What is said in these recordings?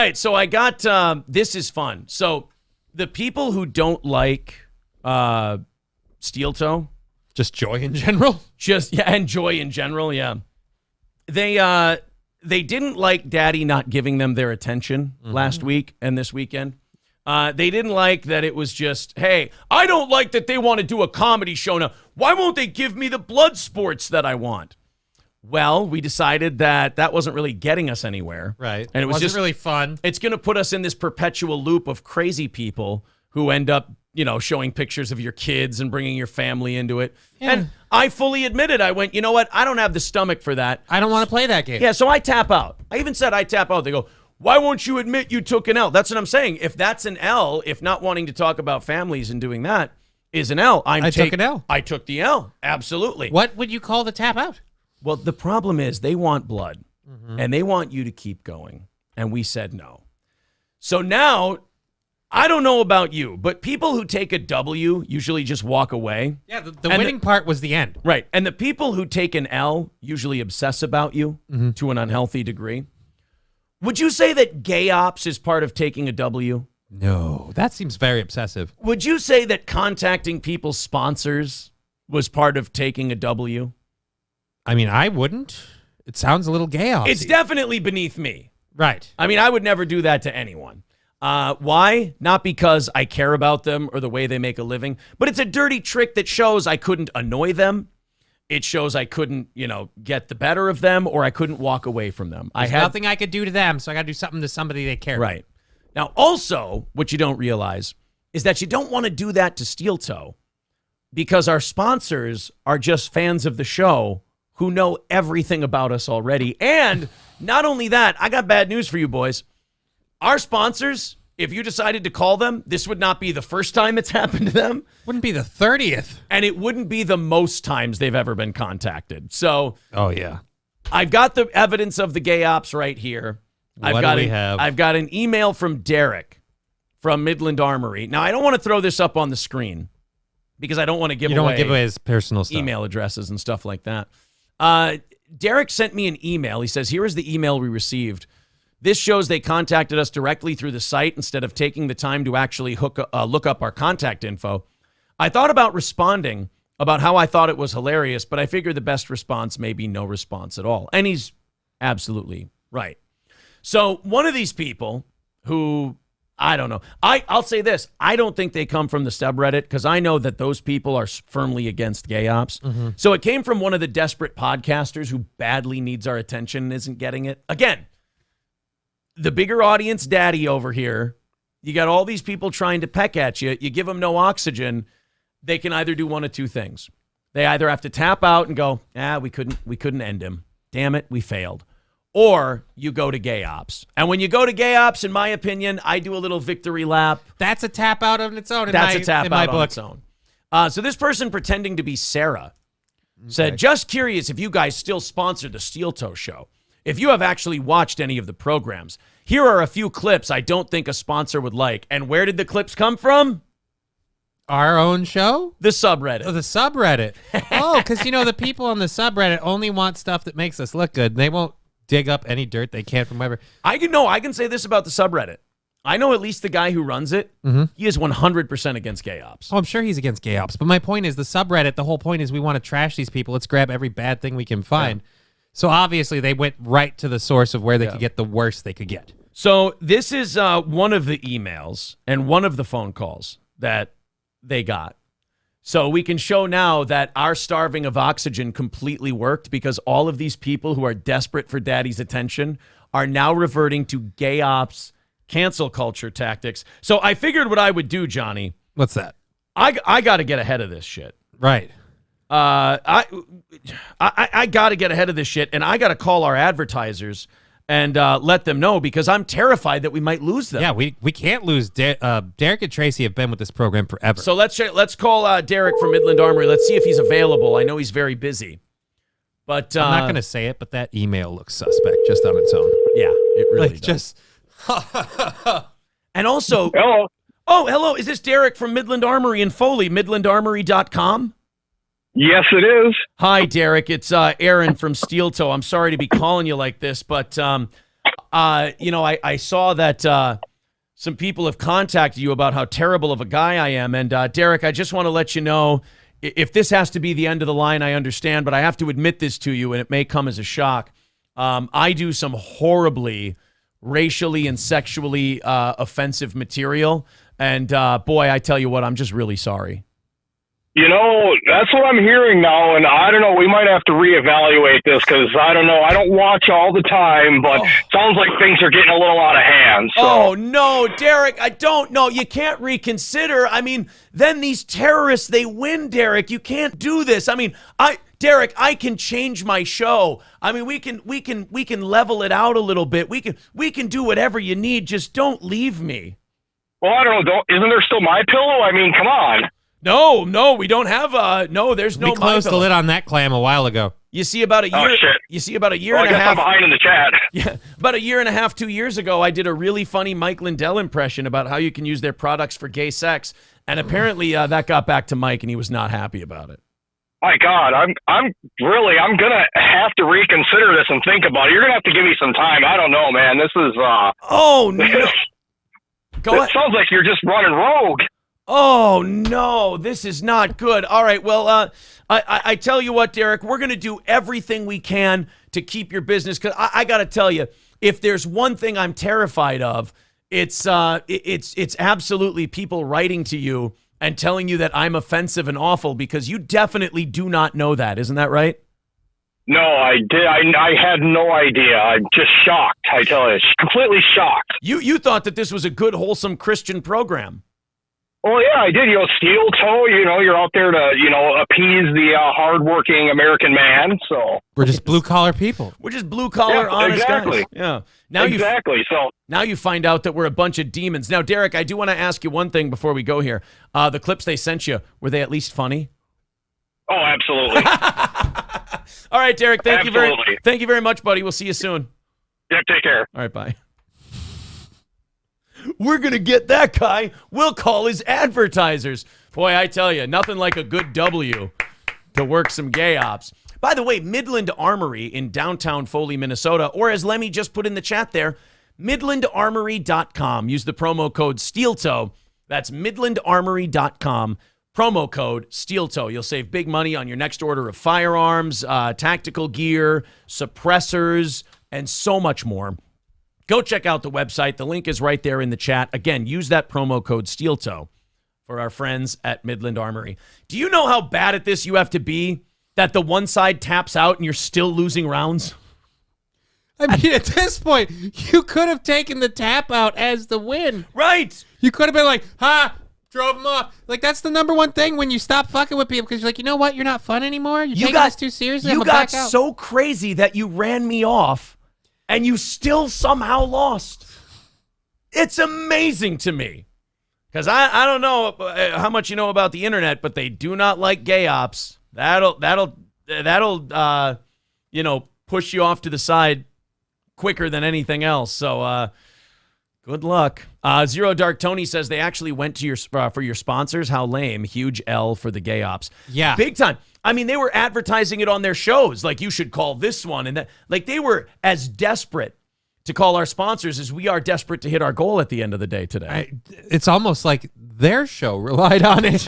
All right, so I got, this is fun. So the people who don't like steel toe. Just joy in general? And joy in general, yeah. They didn't like Daddy not giving them their attention last week and this weekend. They didn't like that it was just, hey, I don't like that they want to do a comedy show now. Why won't they give me the blood sports that I want? Well, we decided that wasn't really getting us anywhere. Right. And it was wasn't really fun. It's going to put us in this perpetual loop of crazy people who end up, showing pictures of your kids and bringing your family into it. Yeah. And I fully admitted, I went, you know what? I don't have the stomach for that. I don't want to play that game. Yeah, so I tap out. I even said I tap out. They go, why won't you admit you took an L? That's what I'm saying. If that's an L, if not wanting to talk about families and doing that is an L, I took an L. I took the L. Absolutely. What would you call the tap out? Well, the problem is they want blood, and they want you to keep going, and we said no. So now, I don't know about you, but people who take a W usually just walk away. Yeah, the winning part was the end. Right, and the people who take an L usually obsess about you to an unhealthy degree. Would you say that gay ops is part of taking a W? No, that seems very obsessive. Would you say that contacting people's sponsors was part of taking a W? I mean, I wouldn't. It sounds a little gay off. It's definitely beneath me. Right. I mean, I would never do that to anyone. Why? Not because I care about them or the way they make a living, but it's a dirty trick that shows I couldn't annoy them. It shows I couldn't, get the better of them, or I couldn't walk away from them. There's nothing I could do to them, so I got to do something to somebody they care about. Right. Now, also, what you don't realize is that you don't want to do that to Steel Toe because our sponsors are just fans of the show who know everything about us already. And not only that, I got bad news for you boys. Our sponsors, if you decided to call them, this would not be the first time it's happened to them. Wouldn't be the 30th. And it wouldn't be the most times they've ever been contacted. So, oh yeah, I've got the evidence of the gay ops right here. What do we have? I've got an email from Derek from Midland Armory. Now, I don't want to throw this up on the screen because I don't want to give away his personal stuff. Email addresses and stuff like that. Derek sent me an email. He says, here is the email we received. This shows they contacted us directly through the site instead of taking the time to actually look up our contact info. I thought about responding about how I thought it was hilarious, but I figured the best response may be no response at all. And he's absolutely right. So one of these people who, I don't know, I'll say this. I don't think they come from the subreddit because I know that those people are firmly against gay ops. So it came from one of the desperate podcasters who badly needs our attention and isn't getting it. Again, the bigger audience daddy over here, you got all these people trying to peck at you. You give them no oxygen. They can either do one of two things. They either have to tap out and go, we couldn't end him. Damn it, we failed. Or you go to gay ops. And when you go to gay ops, in my opinion, I do a little victory lap. That's a tap out on its own. That's a tap out on its own. So this person pretending to be Sarah said, just curious if you guys still sponsor the Steel Toe Show. If you have actually watched any of the programs, here are a few clips I don't think a sponsor would like. And where did the clips come from? Our own show? The subreddit. Oh, the subreddit. Because, the people on the subreddit only want stuff that makes us look good. They won't dig up any dirt they can from wherever. I can say this about the subreddit. I know at least the guy who runs it, he is 100% against gay ops. Oh, I'm sure he's against gay ops. But my point is the subreddit, the whole point is we want to trash these people. Let's grab every bad thing we can find. Yeah. So obviously they went right to the source of where they could get the worst they could get. So this is one of the emails and one of the phone calls that they got. So we can show now that our starving of oxygen completely worked because all of these people who are desperate for daddy's attention are now reverting to gay ops, cancel culture tactics. So I figured what I would do, Johnny. What's that? I got to get ahead of this shit. Right. I got to get ahead of this shit, and I got to call our advertisers and let them know because I'm terrified that we might lose them. Yeah, we can't lose. Derek and Tracy have been with this program forever. So let's call Derek from Midland Armory. Let's see if he's available. I know he's very busy. But I'm not going to say it, but that email looks suspect just on its own. Yeah, it really does. And also... Hello. Oh, hello. Is this Derek from Midland Armory in Foley, midlandarmory.com? Yes, it is. Hi, Derek. It's Aaron from Steel Toe. I'm sorry to be calling you like this, but I saw that some people have contacted you about how terrible of a guy I am. And Derek, I just want to let you know, if this has to be the end of the line, I understand, but I have to admit this to you, and it may come as a shock. I do some horribly racially and sexually offensive material. And boy, I tell you what, I'm just really sorry. That's what I'm hearing now, and I don't know, we might have to reevaluate this, because I don't know, I don't watch all the time, but sounds like things are getting a little out of hand. So. Oh, no, Derek, I don't know. You can't reconsider. I mean, then these terrorists, they win, Derek. You can't do this. I mean, Derek, I can change my show. I mean, we can level it out a little bit. We can do whatever you need. Just don't leave me. Well, I don't know. Isn't there still My Pillow? I mean, come on. No, we don't have no. There's no. We closed the lid on that clam a while ago. You see, about a year. Oh, shit. You see, about a year well, and a half. I'm behind in the chat. Yeah, about a year and a half, 2 years ago, I did a really funny Mike Lindell impression about how you can use their products for gay sex, and apparently that got back to Mike, and he was not happy about it. My God, I'm gonna have to reconsider this and think about it. You're gonna have to give me some time. I don't know, man. This is Oh no. Go ahead. It sounds like you're just running rogue. Oh, no, this is not good. All right, well, I tell you what, Derek, we're going to do everything we can to keep your business, because I got to tell you, if there's one thing I'm terrified of, it's absolutely people writing to you and telling you that I'm offensive and awful, because you definitely do not know that. Isn't that right? No, I did. I had no idea. I'm just shocked. I tell you, completely shocked. You thought that this was a good, wholesome Christian program. Well, yeah, I did. Steel toe, you're out there to, appease the hardworking American man. So we're just blue collar people. We're just blue collar, honest exactly. guys. Yeah. Now Now you find out that we're a bunch of demons. Now, Derek, I do want to ask you one thing before we go here. The clips they sent you, were they at least funny? Oh, absolutely. All right, Derek. Thank you very much, buddy. We'll see you soon. Yeah, take care. All right, bye. We're going to get that guy. We'll call his advertisers. Boy, I tell you, nothing like a good W to work some gay ops. By the way, Midland Armory in downtown Foley, Minnesota, or as Lemmy just put in the chat there, midlandarmory.com. Use the promo code SteelToe. That's midlandarmory.com. Promo code SteelToe. You'll save big money on your next order of firearms, tactical gear, suppressors, and so much more. Go check out the website. The link is right there in the chat. Again, use that promo code SteelToe for our friends at Midland Armory. Do you know how bad at this you have to be that the one side taps out and you're still losing rounds? I mean, at this point, you could have taken the tap out as the win. Right. You could have been like, drove him off. Like, that's the number one thing when you stop fucking with people, because you're like, you know what? You're not fun anymore. You're taking this too seriously. You got so crazy that you ran me off. And you still somehow lost. It's amazing to me. Because I don't know how much you know about the internet, but they do not like gay ops. That'll push you off to the side quicker than anything else. So good luck. Zero Dark Tony says they actually went to your for your sponsors. How lame. Huge L for the gay ops. Yeah. Big time. I mean, they were advertising it on their shows. Like, you should call this one. And that, like, they were as desperate to call our sponsors as we are desperate to hit our goal at the end of the day today. It's almost like their show relied on it.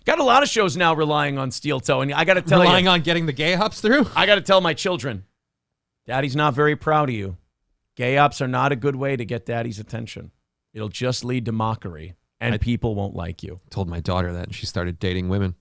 Got a lot of shows now relying on Steel Toe. And I got to tell you. Relying on getting the gay ops through? I got to tell my children, Daddy's not very proud of you. Gay ops are not a good way to get Daddy's attention. It'll just lead to mockery, and people won't like you. Told my daughter that, and she started dating women.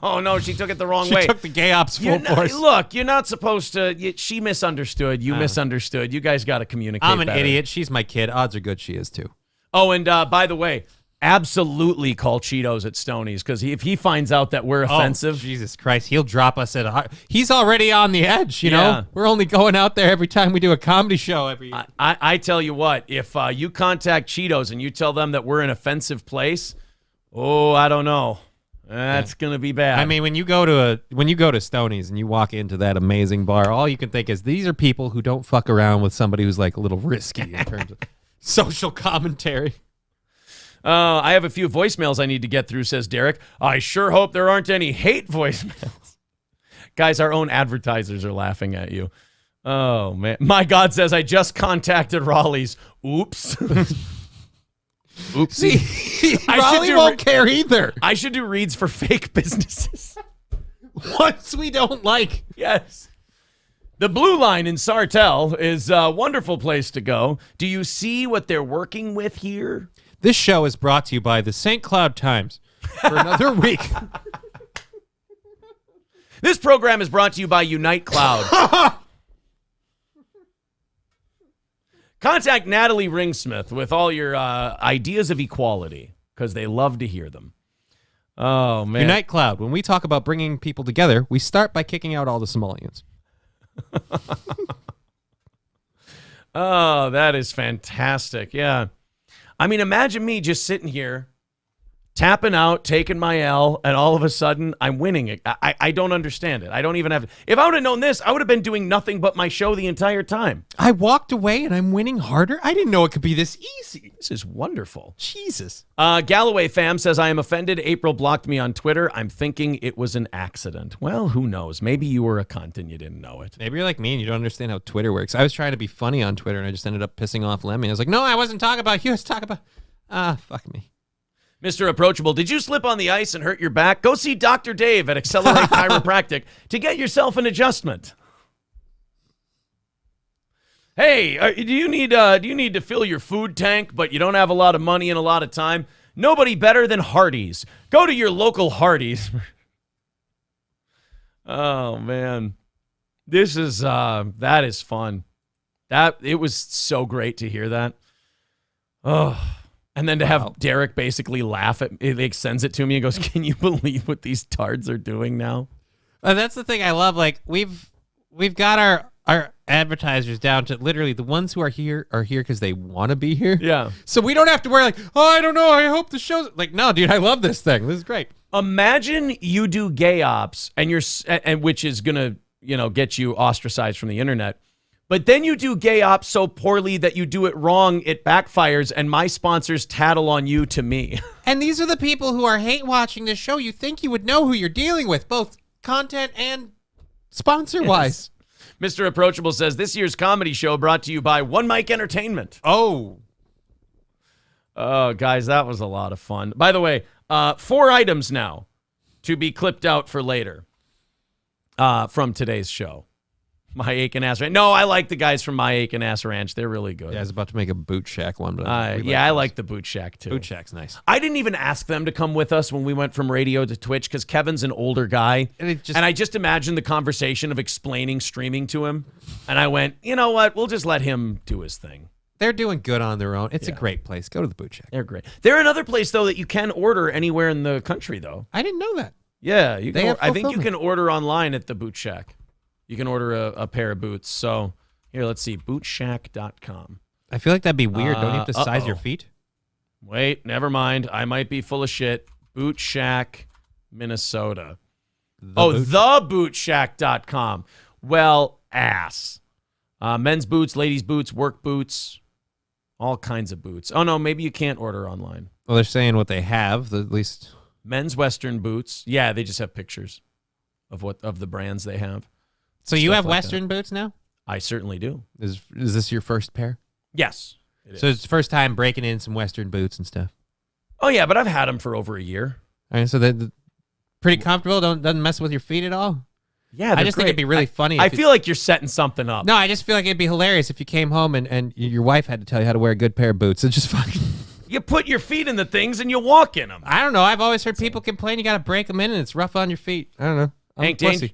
Oh, no, she took it the wrong way. She took the gay ops full force. Look, you're not supposed to. She misunderstood. You misunderstood. You guys got to communicate I'm an better. idiot. She's my kid. Odds are good she is, too. Oh, and by the way, absolutely call Cheetos at Stoney's, because if he finds out that we're offensive. Jesus Christ, he'll drop us at a high. He's already on the edge, you know? We're only going out there every time we do a comedy show every year. I tell you what, if you contact Cheetos and you tell them that we're an offensive place, I don't know. That's gonna be bad. I mean, when you go to Stoney's and you walk into that amazing bar, all you can think is these are people who don't fuck around with somebody who's like a little risky in terms of social commentary. I have a few voicemails I need to get through, says Derek. I sure hope there aren't any hate voicemails. Guys, our own advertisers are laughing at you. Oh, man. My God says, I just contacted Raleigh's. Oops. See, Raleigh won't care either. I should do reads for fake businesses. Ones we don't like. Yes. The Blue Line in Sartell is a wonderful place to go. Do you see what they're working with here? This show is brought to you by the St. Cloud Times for another week. This program is brought to you by Unite Cloud. Contact Natalie Ringsmith with all your ideas of equality because they love to hear them. Oh, man. Unite Cloud. When we talk about bringing people together, we start by kicking out all the Somalians. Oh, that is fantastic. Yeah. I mean, imagine me just sitting here, tapping out, taking my L, and all of a sudden I'm winning it. I don't understand it. I don't even have. If I would have known this, I would have been doing nothing but my show the entire time. I walked away and I'm winning harder. I didn't know it could be this easy. This is wonderful. Jesus. Galloway fam says, I am offended. April blocked me on Twitter. I'm thinking it was an accident. Well, who knows? Maybe you were a cunt and you didn't know it. Maybe you're like me and you don't understand how Twitter works. I was trying to be funny on Twitter and I just ended up pissing off Lemmy. I was like, no, I wasn't talking about you. I was talking about... fuck me. Mr. Approachable, did you slip on the ice and hurt your back? Go see Dr. Dave at Accelerate Chiropractic to get yourself an adjustment. Hey, do you need to fill your food tank, but you don't have a lot of money and a lot of time? Nobody better than Hardee's. Go to your local Hardee's. Oh man, this is that is fun. It was so great to hear that. Oh. And then to have Derek basically laugh at it, like sends it to me and goes, "Can you believe what these tards are doing now?" That's the thing I love. Like we've got our advertisers down to literally the ones who are here because they want to be here. Yeah. So we don't have to worry like, oh, I don't know. I hope the show's like, no, dude, I love this thing. This is great. Imagine you do gay ops and which is gonna get you ostracized from the internet. But then you do gay ops so poorly that you do it wrong, it backfires, and my sponsors tattle on you to me. And these are the people who are hate watching this show. You think you would know who you're dealing with, both content and sponsor-wise. Yes. Mr. Approachable says, this year's comedy show brought to you by One Mic Entertainment. Oh, guys, that was a lot of fun. By the way, 4 items now to be clipped out for later from today's show. My Aiken Ass Ranch. No, I like the guys from My Aiken Ass Ranch. They're really good. Yeah, I was about to make a Boot Shack one, but I like the Boot Shack too. Boot Shack's nice. I didn't even ask them to come with us when we went from radio to Twitch because Kevin's an older guy, and I just imagined the conversation of explaining streaming to him, and I went, you know what? We'll just let him do his thing. They're doing good on their own. It's a great place. Go to the Boot Shack. They're great. They're another place though that you can order anywhere in the country though. I didn't know that. Yeah, I think you fulfillment. can order online at the Boot Shack. You can order a pair of boots. So here, let's see, bootshack.com. I feel like that'd be weird. Don't you have to size your feet? Wait, never mind. I might be full of shit. Boot Shack, Minnesota. Thebootshack.com. Well, ass. Men's boots, ladies' boots, work boots, all kinds of boots. Oh, no, maybe you can't order online. Well, they're saying what they have, at least. Men's Western boots. Yeah, they just have pictures of the brands they have. So you have Western boots now? I certainly do. Is this your first pair? Yes. So it's the first time breaking in some Western boots and stuff. Oh, yeah, but I've had them for over a year. All right, so they're pretty comfortable, doesn't mess with your feet at all? Yeah, I just think it'd be really funny. I feel like you're setting something up. No, I just feel like it'd be hilarious if you came home and your wife had to tell you how to wear a good pair of boots. It's just fucking... You put your feet in the things and you walk in them. I don't know. I've always heard people complain you got to break them in and it's rough on your feet. I don't know. Hank Dane,